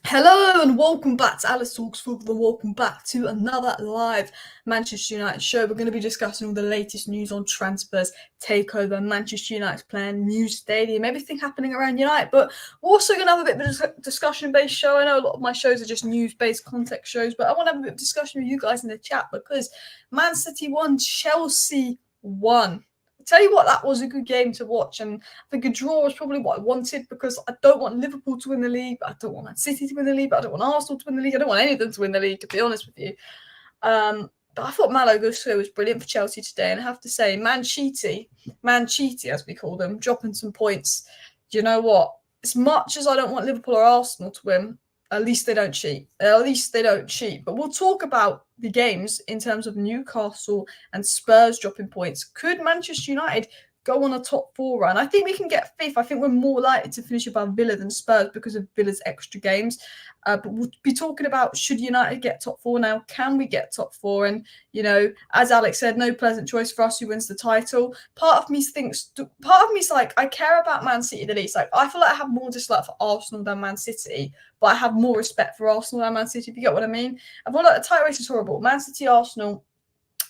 Hello and welcome back to Alice Talks Football. Welcome back to another live Manchester United show. We're going to be discussing all the latest news on transfers, takeover, Manchester United's plan, new stadium, everything happening around United. But we're also going to have a bit of a discussion-based show. I know a lot of my shows are just news-based context shows, but I want to have a bit of discussion with you guys in the chat because Man City won, Chelsea won. Tell you what, that was a good game to watch, and I think a draw was probably what I wanted because I don't want Liverpool to win the league, but I don't want Man City to win the league, but I don't want Arsenal to win the league. I don't want any of them to win the league, to be honest with you. But I thought Malo Gusto was brilliant for Chelsea today, and I have to say, Man Cheaty, as we call them, dropping some points. You know what? As much as I don't want Liverpool or Arsenal to win, at least they don't cheat. But we'll talk about the games in terms of Newcastle and Spurs dropping points. Could Manchester United go on a top four run? I think we can get fifth. I think we're more likely to finish above Villa than Spurs because of Villa's extra games. But we'll be talking about, should United get top four now? Can we get top four? And, as Alex said, no pleasant choice for us who wins the title. Part of me's like, I care about Man City the least. Like, I feel like I have more dislike for Arsenal than Man City, but I have more respect for Arsenal than Man City, if you get what I mean. I feel like the title race is horrible. Man City, Arsenal,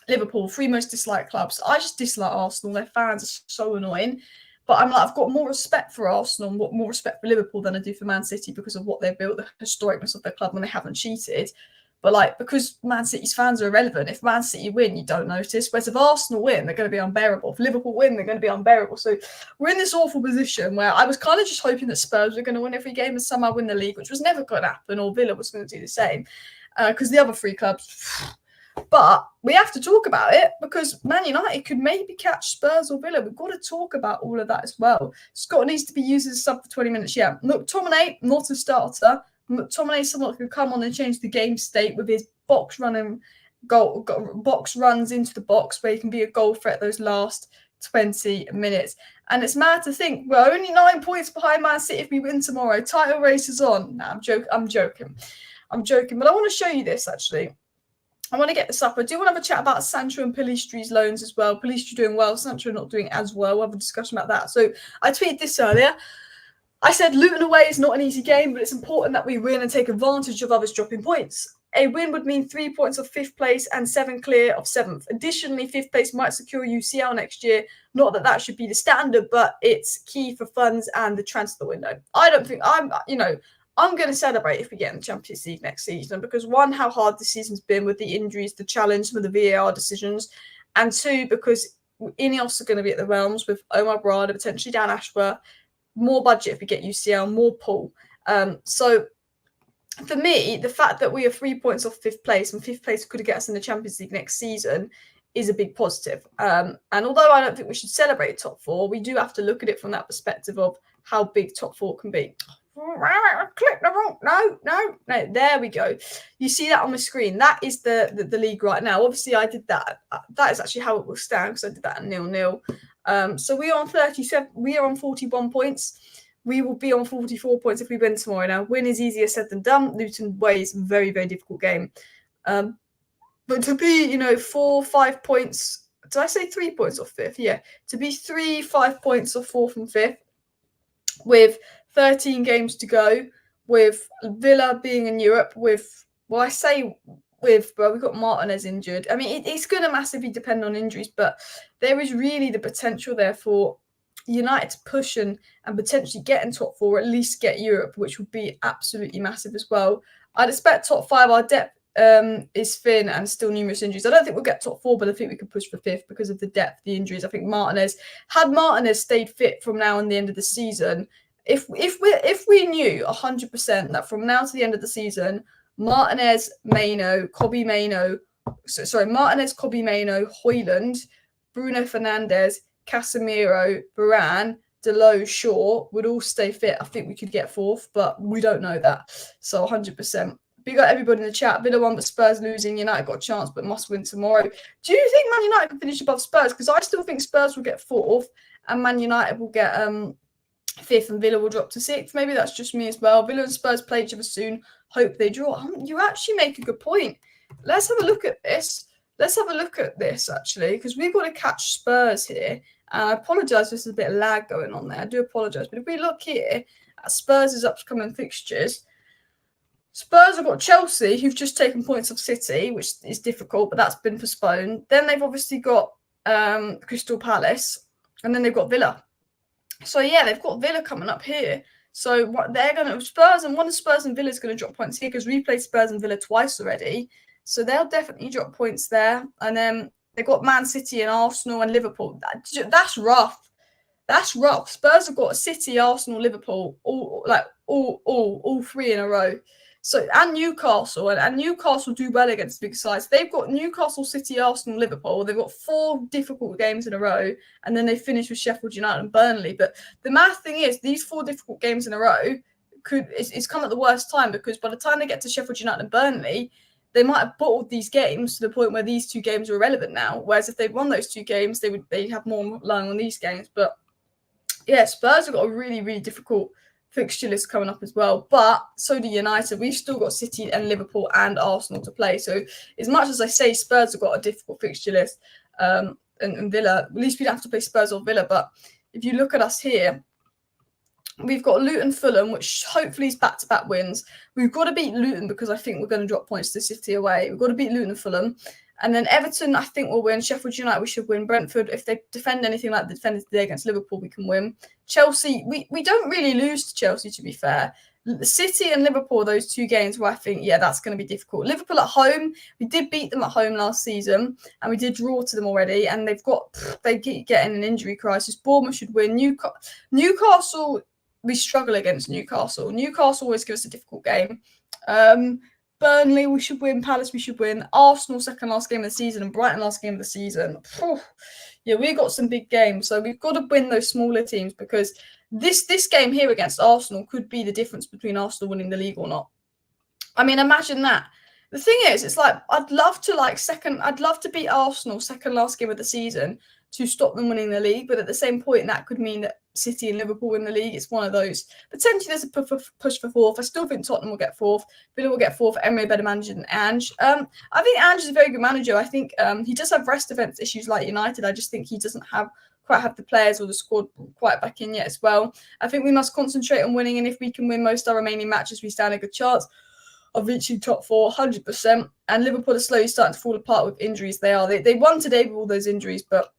Liverpool, three most disliked clubs. I just dislike Arsenal. Their fans are so annoying. But I've got more respect for Arsenal and more respect for Liverpool than I do for Man City because of what they've built, the historicness of their club when they haven't cheated. But because Man City's fans are irrelevant, if Man City win, you don't notice. Whereas if Arsenal win, they're going to be unbearable. If Liverpool win, they're going to be unbearable. So we're in this awful position where I was kind of just hoping that Spurs were going to win every game and somehow win the league, which was never going to happen, or Villa was going to do the same. Because the other three clubs... But we have to talk about it because Man United could maybe catch Spurs or Villa. We've got to talk about all of that as well. Scott needs to be used as a sub for 20 minutes. Yeah, McTominay, not a starter. McTominay is someone who could come on and change the game state with his box runs into the box where he can be a goal threat those last 20 minutes. And it's mad to think we're only 9 points behind Man City if we win tomorrow. Title race is on. Nah, I'm joking. But I want to show you this actually. I want to get this up. I do want to have a chat about Sancho and Pelistri's loans as well. Pelistri doing well, Sancho not doing as well. We'll have a discussion about that. So I tweeted this earlier. I said Luton away is not an easy game, but it's important that we win and take advantage of others dropping points. A win would mean 3 points of 5th place and 7 clear of 7th. Additionally, 5th place might secure UCL next year. Not that should be the standard, but it's key for funds and the transfer window. I don't think I'm going to celebrate if we get in the Champions League next season because, one, how hard the season's been with the injuries, the challenge, some of the VAR decisions, and two, because Ineos are going to be at the realms with Omar, Berrada, potentially Dan Ashworth, more budget if we get UCL, more pull. So for me, the fact that we are 3 points off 5th place and 5th place could get us in the Champions League next season is a big positive. And although I don't think we should celebrate top four, we do have to look at it from that perspective of how big top four can be. Click the wrong. No. There we go. You see that on the screen. That is the league right now. Obviously, I did that. That is actually how it will stand because I did that at 0-0. So we are on 37. We are on 41 points. We will be on 44 points if we win tomorrow. Now, win is easier said than done. Luton away is a very, very difficult game. But to be, 4-5 points. Did I say 3 points off 5th? Yeah. To be 5 points off 4th and 5th with 13 games to go, with Villa being in Europe, but we've got Martinez injured. I mean, it's going to massively depend on injuries, but there is really the potential there for United to push and potentially get in top four, or at least get Europe, which would be absolutely massive as well. I'd expect top 5. Our depth is thin and still numerous injuries. I don't think we'll get top 4, but I think we could push for 5th because of the depth, the injuries. I think Martinez stayed fit from now and the end of the season, if we knew 100% that from now to the end of the season, Martinez, Kobbie Mainoo, Højlund, Bruno Fernandes, Casemiro, Varane, Dalot, Shaw would all stay fit, I think we could get 4th, but we don't know that. So 100%. We got everybody in the chat. Villa won, but Spurs losing. United got a chance, but must win tomorrow. Do you think Man United can finish above Spurs? Because I still think Spurs will get 4th and Man United will get 5th and Villa will drop to 6th. Maybe that's just me as well. Villa and Spurs play each other soon. Hope they draw. You actually make a good point. Let's have a look at this. Actually, because we've got to catch Spurs here. And I apologise, there's a bit of lag going on there. I do apologise. But if we look here at Spurs' upcoming fixtures, Spurs have got Chelsea, who've just taken points off City, which is difficult, but that's been postponed. Then they've obviously got Crystal Palace, and then they've got Villa. So yeah, they've got Villa coming up here. So what they're going to Spurs, and one of Spurs and Villa is going to drop points here because we played Spurs and Villa twice already. So they'll definitely drop points there. And then they've got Man City and Arsenal and Liverpool. That's rough. That's rough. Spurs have got City, Arsenal, Liverpool, all three in a row. So and Newcastle, and Newcastle do well against big sides. They've got Newcastle, City, Arsenal, Liverpool. They've got 4 difficult games in a row, and then they finish with Sheffield United and Burnley. But the math thing is, these 4 difficult games in a row it's come at the worst time, because by the time they get to Sheffield United and Burnley, they might have bottled these games to the point where these 2 games are irrelevant now. Whereas if they'd won those 2 games, they'd have more lying on these games. But yeah, Spurs have got a really, really difficult fixture list coming up as well, but so do United. We've still got City and Liverpool and Arsenal to play. So as much as I say Spurs have got a difficult fixture list, and Villa, at least we don't have to play Spurs or Villa. But if you look at us here, we've got Luton, Fulham, which hopefully is back-to-back wins. We've got to beat Luton because I think we're going to drop points to City away. We've got to beat Luton and Fulham. And then Everton, I think, will win. Sheffield United, we should win. Brentford, if they defend anything like they defended today against Liverpool, we can win. Chelsea, we don't really lose to Chelsea, to be fair. City and Liverpool, those 2 games where I think, yeah, that's going to be difficult. Liverpool at home, we did beat them at home last season, and we did draw to them already, and they keep getting an injury crisis. Bournemouth should win. Newcastle, we struggle against Newcastle. Newcastle always gives us a difficult game. Burnley, we should win. Palace, we should win. Arsenal, second last game of the season, and Brighton, last game of the season. Yeah, we've got some big games, so we've got to win those smaller teams, because this game here against Arsenal could be the difference between Arsenal winning the league or not. I mean, imagine that. The thing is, it's like I'd love to beat Arsenal second last game of the season to stop them winning the league, but at the same point, that could mean that City and Liverpool win the league. It's one of those. Potentially, there's a push for 4th. I still think Tottenham will get 4th. Villa will get 4th. Emery, a better manager than Ange. I think Ange is a very good manager. I think he does have rest events issues like United. I just think he doesn't quite have the players or the squad quite back in yet as well. I think we must concentrate on winning, and if we can win most of our remaining matches, we stand a good chance of reaching top 4, 100%. And Liverpool are slowly starting to fall apart with injuries. They won today with all those injuries, but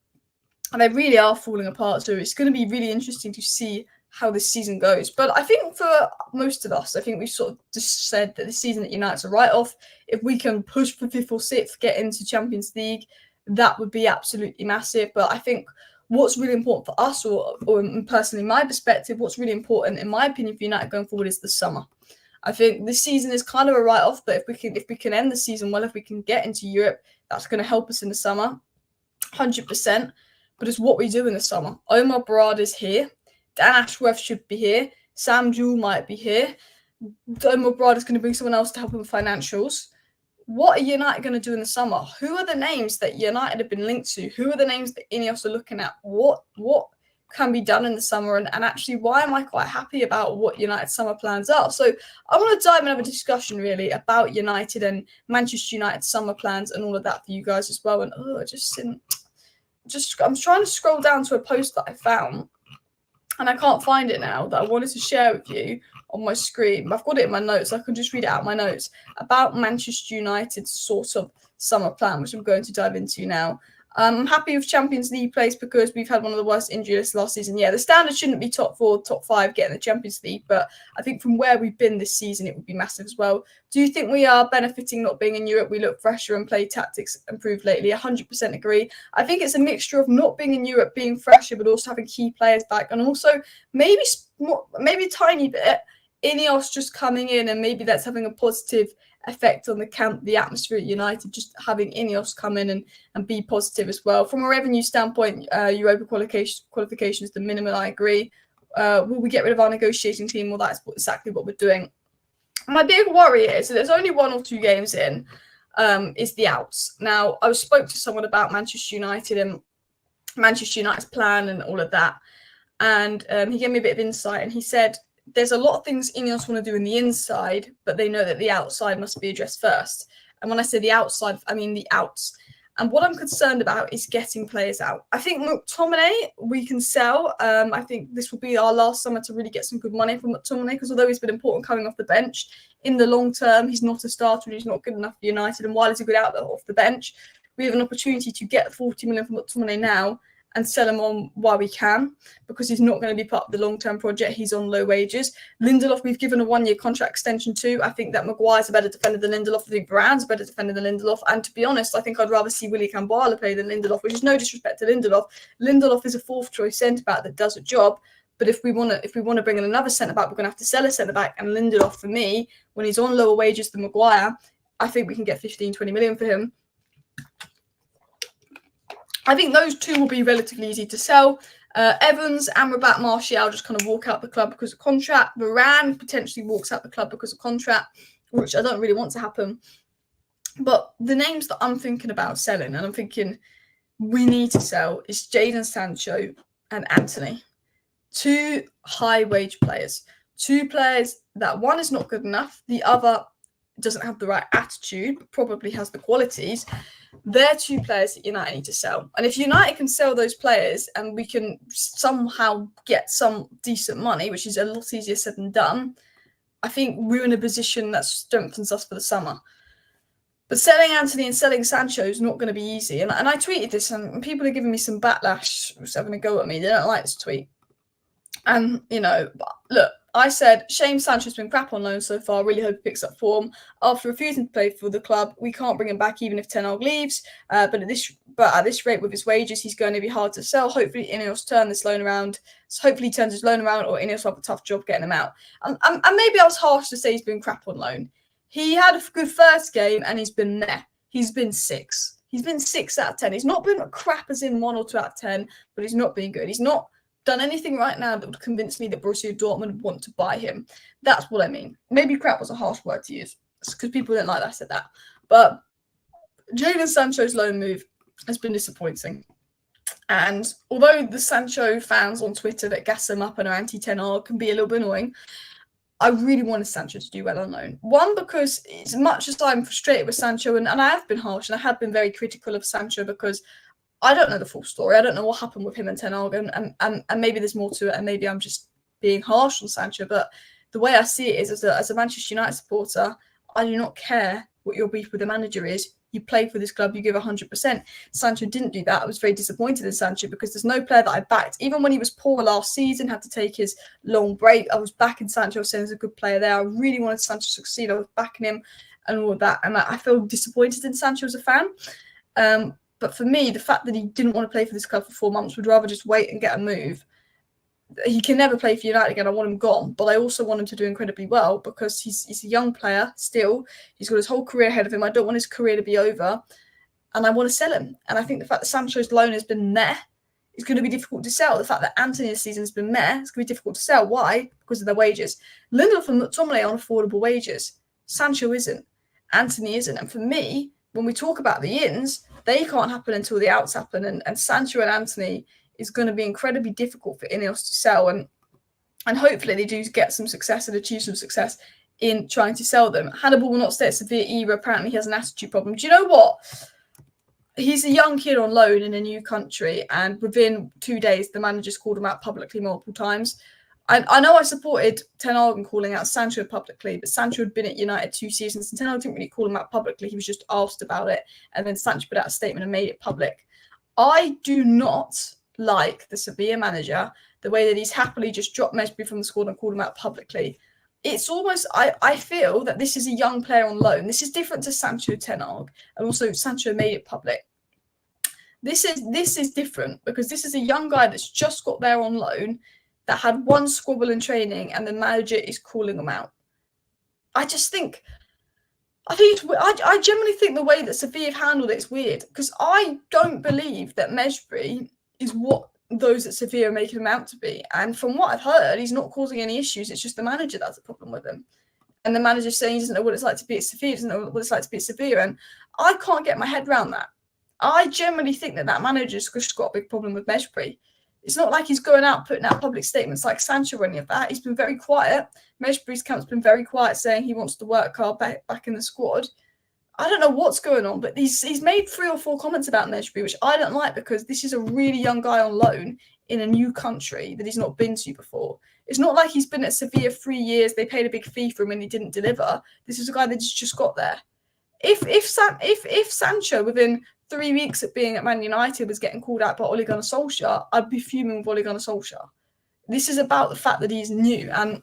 they really are falling apart. So it's going to be really interesting to see how this season goes. But I think for most of us, I think we've sort of just said that this season at United's a write-off. If we can push for 5th or 6th, get into Champions League, that would be absolutely massive. But I think what's really important for us, or personally, my perspective, what's really important, in my opinion, for United going forward is the summer. I think this season is kind of a write-off, but if we can end the season well, if we can get into Europe, that's going to help us in the summer, 100%. But it's what we do in the summer. Omar Berrada is here. Dan Ashworth should be here. Sam Jewell might be here. Omar Berrada is going to bring someone else to help him with financials. What are United going to do in the summer? Who are the names that United have been linked to? Who are the names that Ineos are looking at? What can be done in the summer? And actually, why am I quite happy about what United's summer plans are? So I want to dive in and have a discussion really about United and Manchester United's summer plans and all of that for you guys as well. And I'm trying to scroll down to a post that I found, and I can't find it now, that I wanted to share with you on my screen. I've got it in my notes. I can just read it out of my notes about Manchester United's sort of summer plan, which I'm going to dive into now. I'm happy with Champions League place because we've had one of the worst injury lists last season. Yeah, the standard shouldn't be top 4, top 5 getting the Champions League, but I think from where we've been this season, it would be massive as well. Do you think we are benefiting not being in Europe? We look fresher and play tactics improved lately. 100% agree. I think it's a mixture of not being in Europe, being fresher, but also having key players back, and also maybe a tiny bit Ineos just coming in, and maybe that's having a positive effect on the camp, the atmosphere at United, just having Ineos come in and be positive as well. From a revenue standpoint, Europa qualification is the minimum, I agree. Will we get rid of our negotiating team? Well, that's exactly what we're doing. My big worry is that there's only 1 or 2 games in, is the outs. Now, I spoke to someone about Manchester United and Manchester United's plan and all of that, and he gave me a bit of insight, and he said, there's a lot of things Ineos want to do in the inside, but they know that the outside must be addressed first. And when I say the outside, I mean the outs. And what I'm concerned about is getting players out. I think McTominay we can sell. I think this will be our last summer to really get some good money from McTominay, because although he's been important coming off the bench, in the long term, he's not a starter and he's not good enough for United. And while he's a good out off the bench, we have an opportunity to get 40 million from McTominay now and sell him on while we can, because he's not going to be part of the long-term project. He's on low wages. Lindelof, we've given a 1-year contract extension to. I think that Maguire's a better defender than Lindelof. I think Varane's a better defender than Lindelof. And to be honest, I think I'd rather see Willy Kambala play than Lindelof, which is no disrespect to Lindelof. Lindelof is a fourth-choice centre-back that does a job. But if we want to bring in another centre-back, we're going to have to sell a centre-back. And Lindelof, for me, when he's on lower wages than Maguire, I think we can get 15, 20 million for him. I think those two will be relatively easy to sell. Evans, Amrabat, Martial just kind of walk out the club because of contract. Varane potentially walks out the club because of contract, which I don't really want to happen. But the names that I'm thinking about selling, and I'm thinking we need to sell, is Jadon Sancho and Anthony. 2 high-wage players. 2 players that one is not good enough, the other doesn't have the right attitude, but probably has the qualities. They're 2 players that United need to sell. And if United can sell those players and we can somehow get some decent money, which is a lot easier said than done, I think we're in a position that strengthens us for the summer. But selling Anthony and selling Sancho is not going to be easy. And I tweeted this, and people are giving me some backlash, having a go at me. They don't like this tweet. And, look, I said, shame Sancho's been crap on loan so far. Really hope he picks up form. After refusing to play for the club, we can't bring him back even if Ten Hag leaves. But at this rate with his wages, he's going to be hard to sell. Hopefully, Ineos turn this loan around. So hopefully, he turns his loan around, or Ineos will have a tough job getting him out. And maybe I was harsh to say he's been crap on loan. He had a good first game, and he's been there. He's been 6. He's been 6 out of 10. He's not been crap as in 1 or 2 out of 10, but he's not been good. He's not done anything right now that would convince me that Borussia Dortmund would want to buy him. That's what I mean. Maybe crap was a harsh word to use, because people didn't like that I said that. But Jadon Sancho's loan move has been disappointing. And although the Sancho fans on Twitter that gas him up and are anti-Ten Hag can be a little bit annoying, I really wanted Sancho to do well on loan. One, because as much as I'm frustrated with Sancho, and I have been harsh, and I have been very critical of Sancho because I don't know the full story. I don't know what happened with him and Ten Hag, and maybe there's more to it, and maybe I'm just being harsh on Sancho. But the way I see it is, as a Manchester United supporter, I do not care what your beef with the manager is. You play for this club, you give 100%. Sancho didn't do that. I was very disappointed in Sancho because there's no player that I backed. Even when he was poor last season, had to take his long break, I was backing Sancho, saying he's a good player there. I really wanted Sancho to succeed. I was backing him and all of that. And I feel disappointed in Sancho as a fan. But for me, the fact that he didn't want to play for this club for 4 months, would rather just wait and get a move. He can never play for United again. I want him gone. But I also want him to do incredibly well because he's a young player still. He's got his whole career ahead of him. I don't want his career to be over. And I want to sell him. And I think the fact that Sancho's loan has been meh is going to be difficult to sell. The fact that Anthony's season has been meh is going to be difficult to sell. Why? Because of their wages. Lindelof and McTominay are on affordable wages. Sancho isn't. Anthony isn't. And for me, when we talk about the ins, they can't happen until the outs happen. And Sancho and Anthony is going to be incredibly difficult for Ineos to sell. And hopefully they do get some success and achieve some success in trying to sell them. Hannibal will not stay at Sevilla either. Apparently he has an attitude problem. Do you know what? He's a young kid on loan in a new country. And within 2 days, the manager's called him out publicly multiple times. I know I supported Ten Hag in calling out Sancho publicly, but Sancho had been at United 2 seasons and Ten Hag didn't really call him out publicly. He was just asked about it. And then Sancho put out a statement and made it public. I do not like the Sevilla manager, the way that he's happily just dropped Mesbury from the squad and called him out publicly. It's almost, I feel that this is a young player on loan. This is different to Sancho Ten Hag, and also Sancho made it public. This is different because this is a young guy that's just got there on loan, that had one squabble in training, and the manager is calling him out. I generally think the way that Sevilla have handled it is weird because I don't believe that Mesbury is what those at Sevilla are making him out to be. And from what I've heard, he's not causing any issues. It's just the manager that's a problem with him. And the manager's saying he doesn't know what it's like to be at Sevilla, doesn't know what it's like to be at Sevilla. And I can't get my head around that. I generally think that manager's just got a big problem with Mesbury. It's not like he's going out putting out public statements like Sancho or any of that. He's been very quiet. Mesbury's camp's been very quiet, saying he wants to work hard back in the squad. I don't know what's going on, but he's made 3 or 4 comments about Mejbri, which I don't like, because this is a really young guy on loan in a new country that he's not been to before. It's not like he's been at Sevilla 3 years, they paid a big fee for him and he didn't deliver. This is a guy that just got there. If Sancho within 3 weeks of being at Man United was getting called out by Ole Gunnar Solskjaer, I'd be fuming with Ole Gunnar Solskjaer. This is about the fact that he's new. And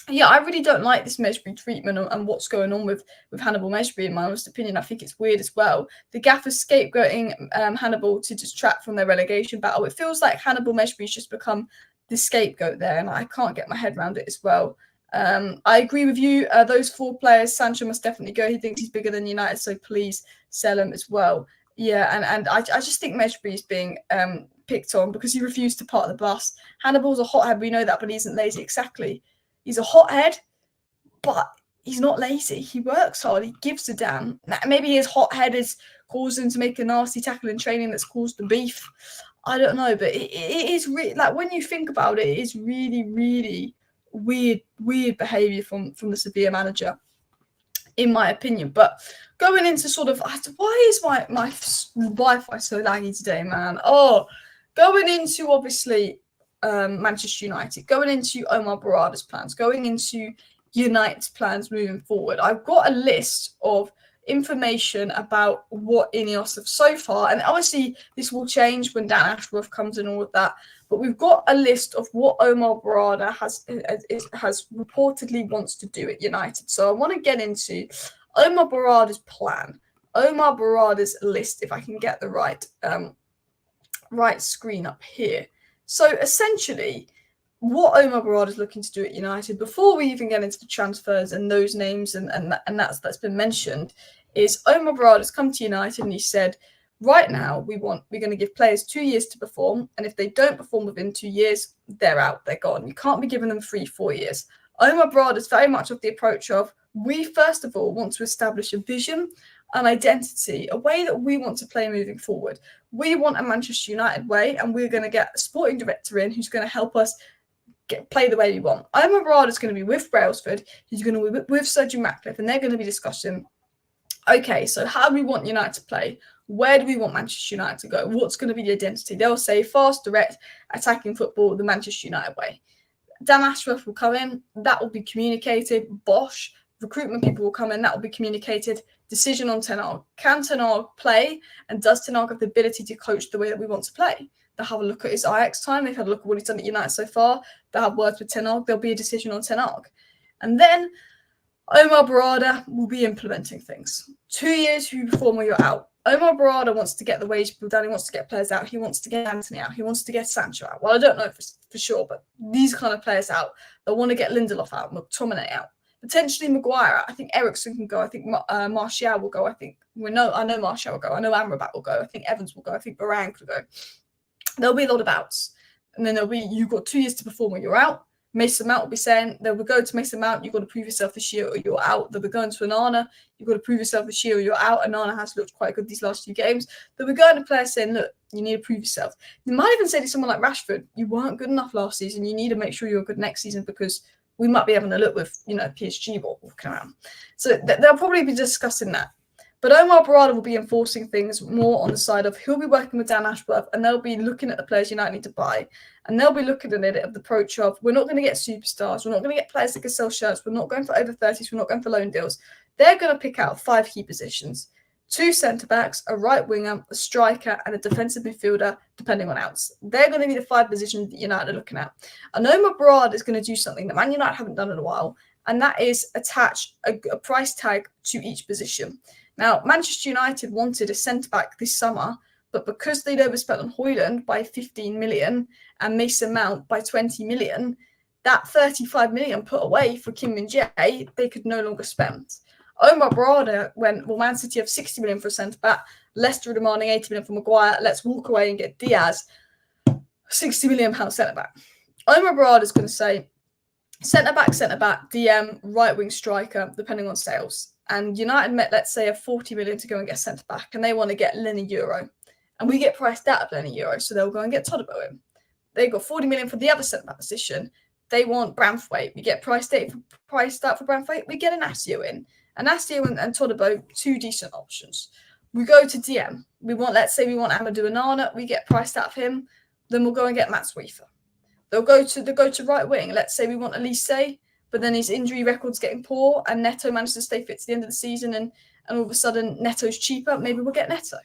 yeah, I really don't like this Mejbri treatment and what's going on with Hannibal Mejbri, in my honest opinion. I think it's weird as well. The gaffer's scapegoating Hannibal to distract from their relegation battle. It feels like Hannibal Mejbri's just become the scapegoat there, and I can't get my head around it as well. I agree with you. Those 4 players, Sancho must definitely go. He thinks he's bigger than United, so please sell him as well. Yeah, and I just think Mejbri is being picked on because he refused to part the bus. Hannibal's a hothead, we know that, but he isn't lazy. Exactly. He's a hothead, but he's not lazy. He works hard. He gives a damn. Maybe his hothead has caused him to make a nasty tackle in training that's caused the beef. I don't know, but it is really, like, when you think about it, it is really, really weird behaviour from the Sevilla manager, in my opinion. But going into sort of, why is my Wi-Fi so laggy today, man? Oh, going into obviously Manchester United, going into Omar Berrada's plans, going into United's plans moving forward. I've got a list of information about what Ineos have so far, and obviously this will change when Dan Ashworth comes and all of that, but we've got a list of what Omar Berrada has reportedly wants to do at United. So I want to get into Omar Berrada's plan, Omar Berrada's list, if I can get the right screen up here. So essentially, what Omar Berrada is looking to do at United, before we even get into the transfers and those names and that's been mentioned, is Omar Berrada has come to United and he said, right now we're going to give players 2 years to perform, and if they don't perform within 2 years, they're out, they're gone. You can't be giving them 3-4 years. Omar Berrada is very much of the approach of, we first of all want to establish a vision, an identity, a way that we want to play moving forward. We want a Manchester United way, and we're going to get a sporting director in who's going to help us play the way we want. Omar Berrada is going to be with Brailsford. He's going to be with Sergio Ratcliffe, and they're going to be discussing, okay, so how do we want United to play? Where do we want Manchester United to go? What's going to be the identity? They'll say fast, direct, attacking football, the Manchester United way. Dan Ashworth will come in. That will be communicated. Bosch, recruitment people will come in. That will be communicated. Decision on Ten Hag. Can Ten Hag play? And does Ten Hag have the ability to coach the way that we want to play? They'll have a look at his Ajax time. They've had a look at what he's done at United so far. They'll have words with Ten Hag. There'll be a decision on Ten Hag. And then Omar Berrada will be implementing things. 2 years, you perform or you're out. Omar Berrada wants to get the wage bill down. He wants to get players out. He wants to get Anthony out. He wants to get Sancho out. Well, I don't know for sure, but these kind of players out. They'll want to get Lindelof out, McTominay out. Potentially Maguire. I think Eriksen can go. I think Martial will go. I know Martial will go. I know Amrabat will go. I think Evans will go. I think Varane could go. There'll be a lot of outs. And then you've got 2 years to perform when you're out. Mason Mount will be saying, they'll go to Mason Mount, you've got to prove yourself this year or you're out. They'll be going to Onana, you've got to prove yourself this year or you're out. Onana has looked quite good these last 2 games. They'll be going to players saying, look, you need to prove yourself. They might even say to someone like Rashford, you weren't good enough last season. You need to make sure you're good next season because we might be having a look with, PSG walking around. So they'll probably be discussing that. But Omar Berrada will be enforcing things more on the side of, he'll be working with Dan Ashworth and they'll be looking at the players United need to buy. And they'll be looking at it of the approach of, we're not going to get superstars. We're not going to get players that can sell shirts. We're not going for over 30s. We're not going for loan deals. They're going to pick out 5 key positions. 2 centre-backs, a right winger, a striker, and a defensive midfielder, depending on outs. They're going to be the 5 positions that United are looking at. And Omar Berrada is going to do something that Man United haven't done in a while, and that is attach a price tag to each position. Now, Manchester United wanted a centre-back this summer, but because they'd overspent on Højlund by 15 million and Mason Mount by 20 million, that 35 million put away for Kim Min-jae, they could no longer spend. Omar Berrada went, well, Man City have 60 million for a centre-back, Leicester are demanding 80 million for Maguire, let's walk away and get Diaz, £60 million centre-back. Omar Berrada is going to say, centre-back, DM, right-wing striker, depending on sales. And United met, let's say, a 40 million to go and get centre-back, and they want to get Lenny Euro. And we get priced out of Lenny Euro, so they'll go and get Todibo in. They got 40 million for the other centre-back position. They want Branthwaite. We get priced out for Branthwaite. We get Anasio in. Anasio and Todibo, 2 decent options. We go to DM. Let's say we want Amadou Onana. We get priced out of him. Then we'll go and get Matt Sweefer. They'll go to right wing. Let's say we want Elise, but then his injury record's getting poor, and Neto manages to stay fit to the end of the season, and all of a sudden Neto's cheaper. Maybe we'll get Neto.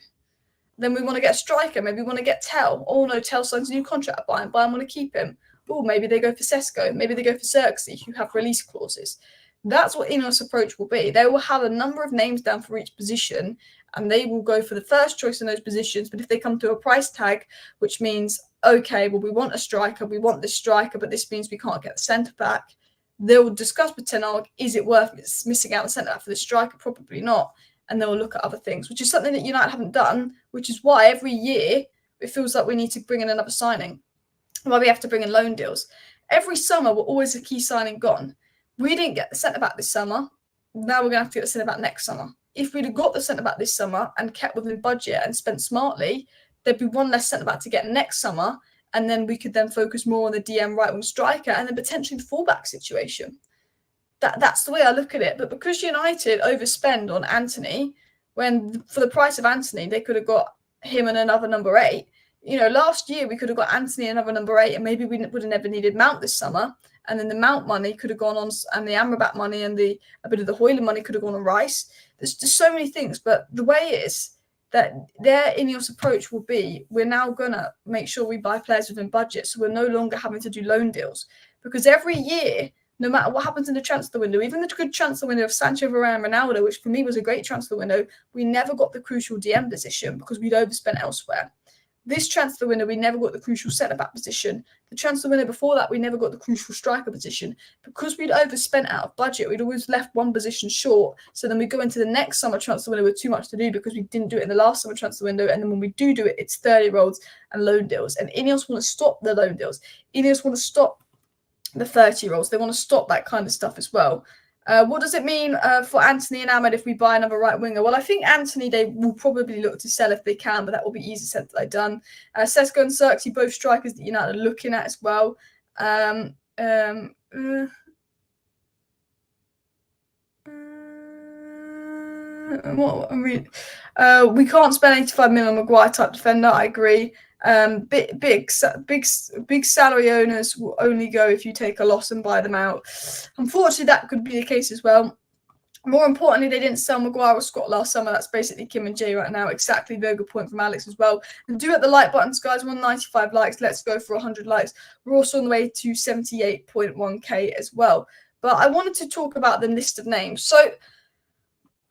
Then we want to get a striker. Maybe we want to get Tel. Oh no, Tel signs a new contract at Bayern. Bayern want to keep him. Oh, maybe they go for Sesko. Maybe they go for Xerxes, who have release clauses. That's what Ineos' approach will be. They will have a number of names down for each position, and they will go for the first choice in those positions. But if they come to a price tag, which means, okay, well, we want a striker, we want this striker, but this means we can't get the centre-back, they'll discuss with Ten Hag, is it worth missing out on the centre-back for the striker? Probably not. And they'll look at other things, which is something that United haven't done, which is why every year it feels like we need to bring in another signing, why we have to bring in loan deals. Every summer, we're always a key signing gone. We didn't get the centre-back this summer. Now we're going to have to get the centre-back next summer. If we'd have got the centre-back this summer and kept within budget and spent smartly, there'd be one less centre-back to get next summer, and then we could then focus more on the DM right-wing striker and then potentially the full-back situation. That's the way I look at it. But because United overspend on Anthony, when for the price of Anthony, they could have got him and another number 8. Last year we could have got Anthony and another number 8, and maybe we would have never needed Mount this summer. And then the Mount money could have gone on, and the Amrabat money and a bit of the Hoyland money could have gone on Rice. There's just so many things. But the way it is that their Ineos approach will be, we're now going to make sure we buy players within budget. So we're no longer having to do loan deals. Because every year, no matter what happens in the transfer window, even the good transfer window of Sancho, Varane, Ronaldo, which for me was a great transfer window, we never got the crucial DM position because we'd overspent elsewhere. This transfer window, we never got the crucial centre-back position. The transfer window before that, we never got the crucial striker position. Because we'd overspent out of budget, we'd always left one position short. So then we go into the next summer transfer window with too much to do because we didn't do it in the last summer transfer window. And then when we do it, it's 30-year-olds and loan deals. And Ineos want to stop the loan deals. Ineos want to stop the 30-year-olds. They want to stop that kind of stuff as well. What does it mean for Anthony and Ahmed if we buy another right winger? Well, I think Anthony, they will probably look to sell if they can, but that will be easy said than done. Sesko and Xerxes, both strikers that United are looking at as well. We can't spend 85 million on Maguire type defender. I agree. Big salary owners will only go if you take a loss and buy them out. Unfortunately, that could be the case as well. More importantly, they didn't sell Maguire or Scott last summer. That's basically Kim and Jay right now. Exactly, very good point from Alex as well. And do hit the like buttons, guys. 195 likes. Let's go for 100 likes. We're also on the way to 78.1k as well. But I wanted to talk about the list of names. So,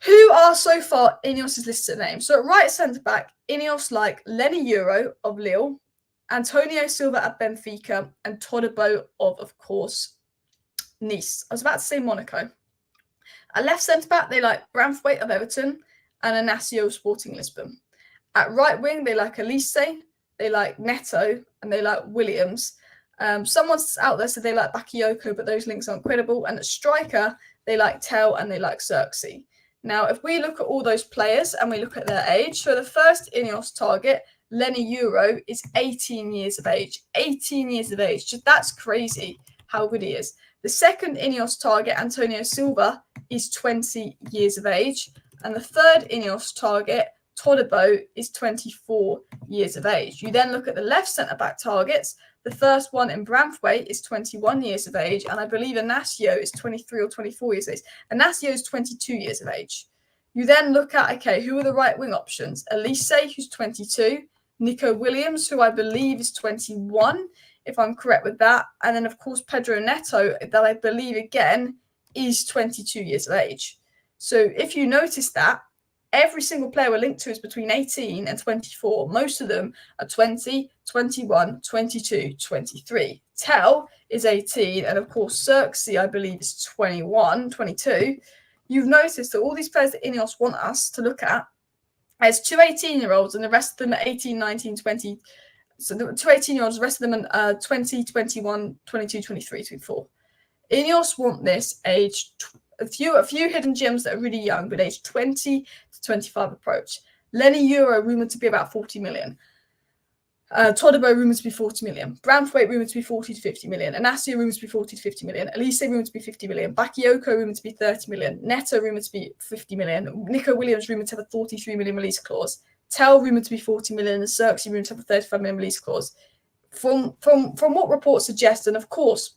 who are so far Ineos' list of names? So at right centre-back, Ineos like Lenny Euro of Lille, Antonio Silva at Benfica, and Todibo of course, Nice. I was about to say Monaco. At left centre-back, they like Branthwaite of Everton and Anasio of Sporting Lisbon. At right wing, they like Elise, they like Neto, and they like Williams. Someone's out there said they like Bakayoko, but those links aren't credible. And at striker, they like Tel and they like Xerxes. Now, if we look at all those players and we look at their age, so the first Ineos target, Lenny Euro, is 18 years of age. 18 years of age. Just, that's crazy how good he is. The second Ineos target, Antonio Silva, is 20 years of age. And the third Ineos target, Todibo, is 24 years of age. You then look at the left centre-back targets. The first one in Branthwaite is 21 years of age, and I believe Anasio is 23 or 24 years of age. Anasio is 22 years of age. You then look at, okay, who are the right wing options? Elise, who's 22, Nico Williams, who I believe is 21, if I'm correct with that, and then, of course, Pedro Neto, that I believe, again, is 22 years of age. So if you notice that, every single player we're linked to is between 18 and 24. Most of them are 20, 21, 22, 23. Tel is 18. And of course, Xerxes, I believe, is 21, 22. You've noticed that all these players that Ineos want us to look at as two 18-year-olds and the rest of them are 18, 19, 20. So the two 18-year-olds, the rest of them are 20, 21, 22, 23, 24. Ineos want this age a few hidden gems that are really young, but age 20 to 25 approach. Lenny Euro, rumoured to be about 40 million. Todibo rumoured to be 40 million. Branthwaite rumoured to be 40 to 50 million. Anasia rumoured to be 40 to 50 million. Elise rumoured to be 50 million. Bakayoko rumoured to be 30 million. Neto rumoured to be 50 million. Nico Williams rumoured to have a 43 million release clause. Tell rumoured to be 40 million. And Xerxes rumoured to have a 35 million release clause. From what reports suggest, and of course,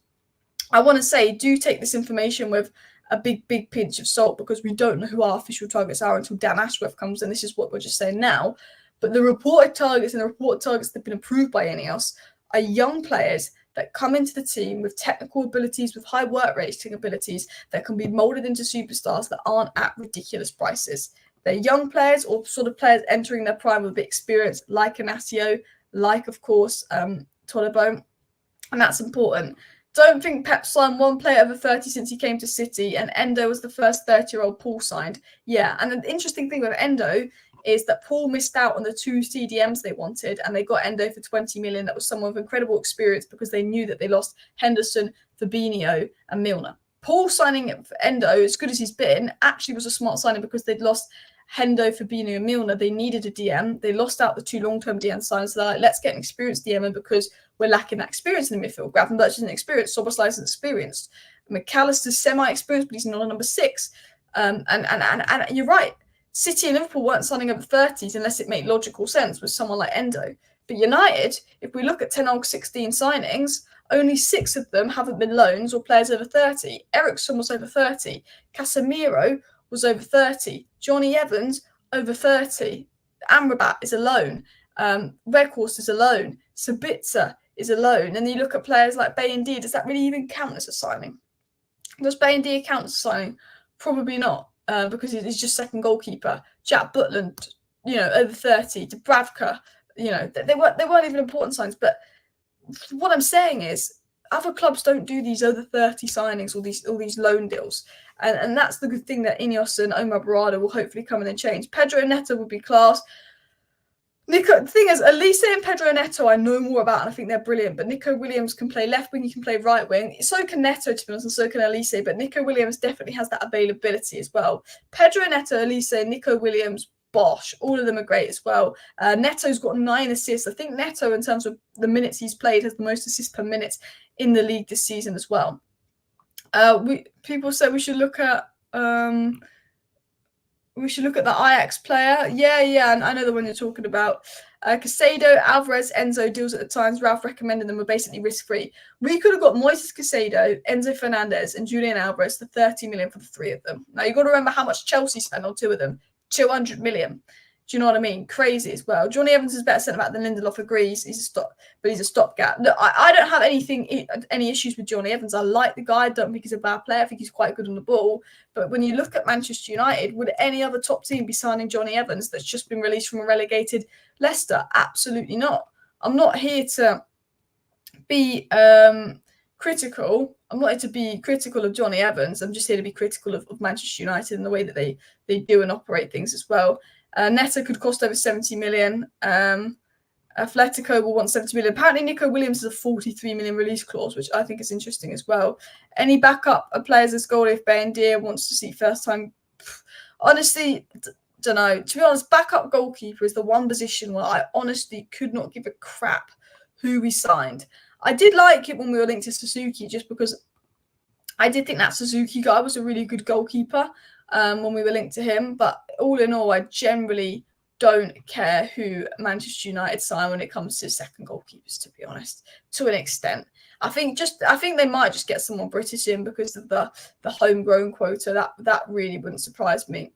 I want to say, do take this information with a big pinch of salt, because we don't know who our official targets are until Dan Ashworth comes, and this is what we're just saying now. But the reported targets and the reported targets that have been approved by Ineos are young players that come into the team with technical abilities, with high work rating abilities, that can be moulded into superstars that aren't at ridiculous prices. They're young players, or sort of players entering their prime with a bit of experience, like Inacio, like, of course, Todibo, and that's important. Don't think Pep signed one player over 30 since he came to City, and Endo was the first 30-year-old Paul signed. Yeah, and the interesting thing with Endo is that Paul missed out on the 2 CDMs they wanted, and they got Endo for 20 million. That was someone with incredible experience, because they knew that they lost Henderson, Fabinho, and Milner. Paul signing for Endo, as good as he's been, actually was a smart signing, because they'd lost Hendo, Fabinho, and Milner. They needed a DM. They lost out the 2 long-term DM signings. So they're like, let's get an experienced DM, and because we're lacking that experience in the midfield. Gravenberch isn't experienced. Szoboszlai isn't experienced. McAllister's semi-experienced, but he's not a number 6. And you're right. City and Liverpool weren't signing over 30s unless it made logical sense with someone like Endo. But United, if we look at 10 or 16 signings, only 6 of them haven't been loans or players over 30. Ericsson was over 30. Casemiro was over 30. Johnny Evans, over 30. Amrabat is a loan. Weghorst is a loan. Sabitzer is a loan. And you look at players like Bayindir, does that really even count as a signing? Does Bayindir count as a signing? Probably not. Because he's just second goalkeeper. Jack Butland, over 30. Dubravka, they weren't even important signs. But what I'm saying is, other clubs don't do these over 30 signings or these loan deals, and that's the good thing that Ineos and Omar Berrada will hopefully come in and change. Pedro Neto would be class. The thing is, Elise and Pedro Neto I know more about, and I think they're brilliant. But Nico Williams can play left wing, he can play right wing. So can Neto, to be honest, and so can Elise. But Nico Williams definitely has that availability as well. Pedro Neto, Elise, Nico Williams, Bosch, all of them are great as well. Neto's got 9 assists. I think Neto, in terms of the minutes he's played, has the most assists per minute in the league this season as well. People say we should look at the Ajax player. Yeah, and I know the one you're talking about. Casado, Alvarez, Enzo deals at the times. Ralph recommended them were basically risk-free. We could have got Moises Casado, Enzo Fernandez, and Julian Alvarez for 30 million for the 3 of them. Now, you've got to remember how much Chelsea spent on 2 of them. 200 million. Do you know what I mean? Crazy as well. Johnny Evans is better centre-back than Lindelof, agrees. He's a stopgap. Look, I don't have any issues with Johnny Evans. I like the guy. I don't think he's a bad player. I think he's quite good on the ball. But when you look at Manchester United, would any other top team be signing Johnny Evans that's just been released from a relegated Leicester? Absolutely not. I'm not here to be critical. I'm not here to be critical of Johnny Evans. I'm just here to be critical of Manchester United and the way that they do and operate things as well. Neto could cost over 70 million. Atletico will want 70 million. Apparently, Nico Williams has a 43 million release clause, which I think is interesting as well. Any backup players as goalie if Bayindir wants to see first time? Honestly, don't know. To be honest, backup goalkeeper is the one position where I honestly could not give a crap who we signed. I did like it when we were linked to Suzuki, just because I did think that Suzuki guy was a really good goalkeeper when we were linked to him. But all in all, I generally don't care who Manchester United sign when it comes to second goalkeepers, to be honest, to an extent. I think they might just get someone British in because of the homegrown quota. That really wouldn't surprise me,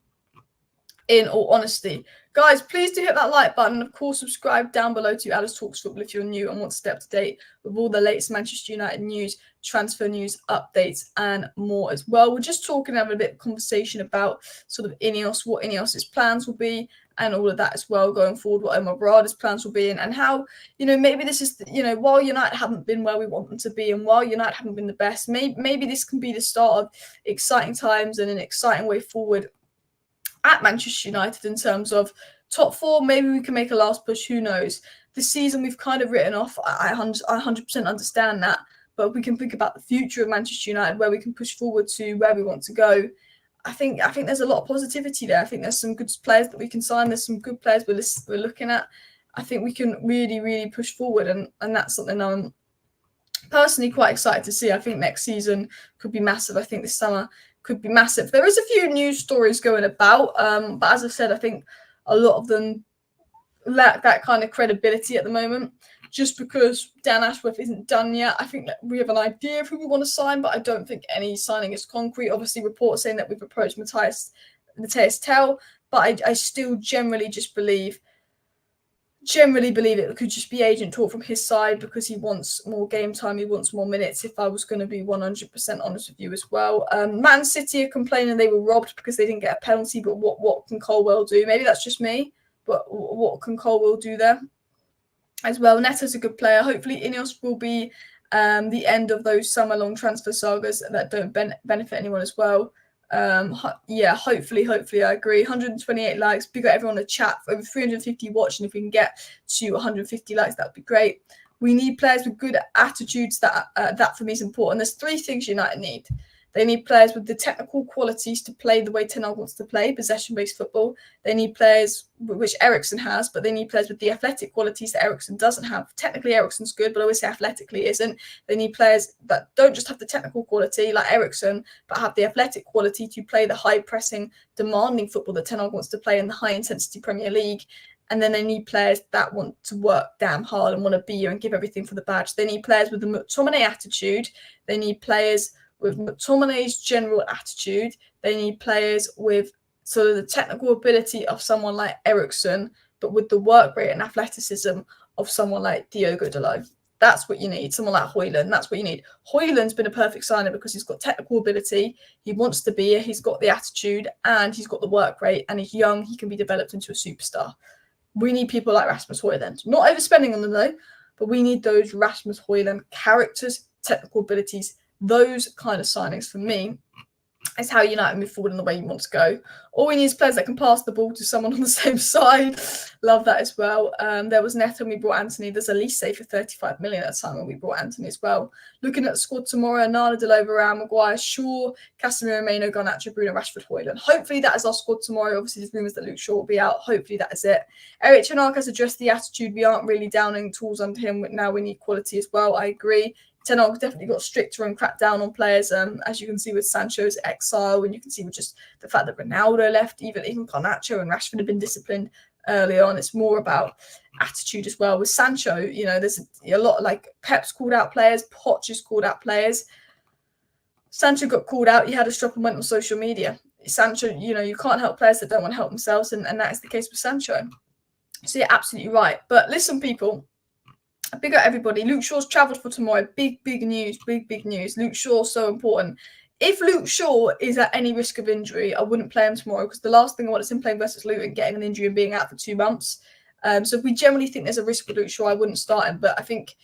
in all honesty. Guys, please do hit that like button. Of course, subscribe down below to Alice Talks Football if you're new and want to stay up to date with all the latest Manchester United news, transfer news, updates, and more as well. We're just having a bit of conversation about sort of Ineos, what Ineos's plans will be, and all of that as well going forward, what Omar Berrada's plans will be, and how, maybe this is, while United haven't been where we want them to be, and while United haven't been the best, maybe this can be the start of exciting times and an exciting way forward at Manchester United in terms of top 4. Maybe we can make a last push. Who knows? This season we've kind of written off. I 100% understand that, but we can think about the future of Manchester United, where we can push forward to where we want to go. I think there's a lot of positivity there. I think there's some good players that we can sign. There's some good players we're looking at. I think we can really, really push forward, and that's something I'm personally quite excited to see. I think next season could be massive. I think this summer could be massive. There is a few news stories going about, but as I said, I think a lot of them lack that kind of credibility at the moment, just because Dan Ashworth isn't done yet. I think that we have an idea of who we want to sign, but I don't think any signing is concrete. Obviously, reports saying that we've approached Matthias Tell, but I still generally believe it could just be agent talk from his side, because he wants more game time, he wants more minutes, if I was going to be 100% honest with you as well. Man City are complaining they were robbed because they didn't get a penalty, but what can Colwell do? Maybe that's just me, but what can Colwell do there as well? Neto's a good player. Hopefully Ineos will be the end of those summer-long transfer sagas that don't benefit anyone as well. Hopefully I agree. 128 likes, we got everyone to chat, over 350 watching. If we can get to 150 likes, that would be great. We need players with good attitudes. That for me is important. There's 3 things United need. They need players with the technical qualities to play the way Ten Hag wants to play, possession-based football. They need players, which Eriksen has, but they need players with the athletic qualities that Eriksen doesn't have. Technically, Eriksen's good, but I always say athletically isn't. They need players that don't just have the technical quality like Eriksen, but have the athletic quality to play the high-pressing, demanding football that Ten Hag wants to play in the high-intensity Premier League. And then they need players that want to work damn hard and want to be here and give everything for the badge. They need players with the McTominay attitude. They need players with McTominay's general attitude. They need players with sort of the technical ability of someone like Eriksen, but with the work rate and athleticism of someone like Diogo Dalot. That's what you need. Someone like Højlund, that's what you need. Højlund's been a perfect signer because he's got technical ability, he wants to be here, he's got the attitude, and he's got the work rate, and he's young, he can be developed into a superstar. We need people like Rasmus Højlund. Not overspending on them though, but we need those Rasmus Højlund characters, technical abilities. Those kind of signings for me is how United move forward in the way you want to go. All we need is players that can pass the ball to someone on the same side. Love that as well. There was Neto and we brought Anthony. There's Elise for 35 million at the time when we brought Anthony as well. Looking at the squad tomorrow, Nana, Delova, Maguire, Shaw, Casemiro, Meno, Garnacho, Bruno, Rashford, Højlund. Hopefully that is our squad tomorrow. Obviously there's rumours that Luke Shaw will be out. Hopefully that is it. Erik Ten Hag has addressed the attitude. We aren't really downing tools under him. Now we need quality as well. I agree. Ten Hag definitely got stricter and cracked down on players, as you can see with Sancho's exile, and you can see with just the fact that Ronaldo left, even Garnacho and Rashford have been disciplined early on. It's more about attitude as well. With Sancho, there's a lot, like Pep's called out players, Poch has called out players. Sancho got called out, he had a strop and went on social media. Sancho, you can't help players that don't want to help themselves, and that is the case with Sancho. So you're absolutely right. But listen, people, big up everybody. Luke Shaw's travelled for tomorrow. Big news. Big news. Luke Shaw's so important. If Luke Shaw is at any risk of injury, I wouldn't play him tomorrow, because the last thing I want is him playing versus Luton, getting an injury and being out for 2 months. So if we generally think there's a risk with Luke Shaw, I wouldn't start him. But I think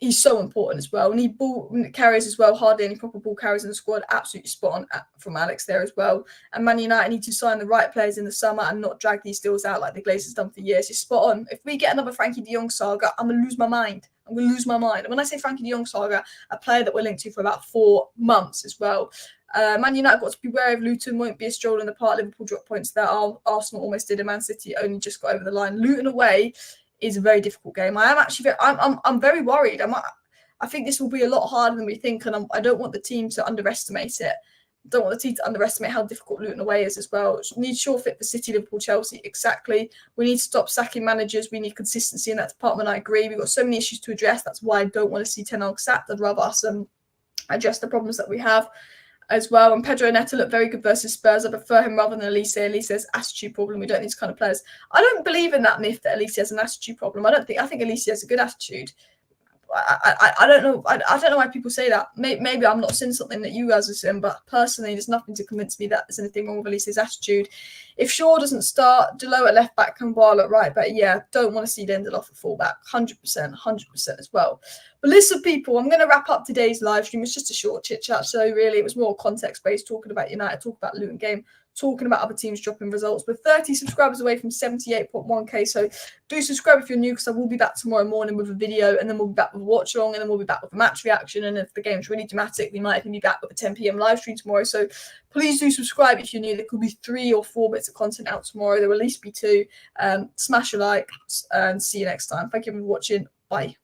he's so important as well. We need ball carries as well. Hardly any proper ball carries in the squad. Absolutely spot on from Alex there as well. And Man United need to sign the right players in the summer and not drag these deals out like the Glazers done for years. It's spot on. If we get another Frankie de Jong saga, I'm going to lose my mind. And when I say Frankie de Jong saga, a player that we're linked to for about 4 months as well. Man United got to be wary of Luton. Won't be a stroll in the park. Liverpool dropped points there. Arsenal almost did, and Man City only just got over the line. Luton away is a very difficult game. I'm very worried. I think this will be a lot harder than we think, and I don't want the team to underestimate it. I don't want the team to underestimate how difficult Luton away is as well. We need sure fit for City, Liverpool, Chelsea. Exactly. We need to stop sacking managers. We need consistency in that department. I agree. We've got so many issues to address. That's why I don't want to see Ten Hag sacked. I'd rather us address the problems that we have as well. And Pedro Neto looked very good versus Spurs. I prefer him rather than Elise. Elise has attitude problem. We don't need these kind of players. I don't believe in that myth that Elise has an attitude problem. I think Elise has a good attitude. I don't know. I don't know why people say that. Maybe I'm not seeing something that you guys are seeing, but personally, there's nothing to convince me that there's anything wrong with Elise's attitude. If Shaw doesn't start, Delot at left back, Kambala at right back, don't want to see Lindelof at full back. 100% as well. But listen, people, I'm going to wrap up today's live stream. It's just a short chit chat show, really. It was more context based, talking about United, talking about Luton game, talking about other teams dropping results. We're 30 subscribers away from 78.1k. So do subscribe if you're new, because I will be back tomorrow morning with a video, and then we'll be back with a watch along, and then we'll be back with a match reaction. And if the game's really dramatic, we might even be back with a 10 p.m. live stream tomorrow. So please do subscribe if you're new. There could be 3 or 4 bits of content out tomorrow. There will at least be 2. Smash a like, and see you next time. Thank you for watching. Bye.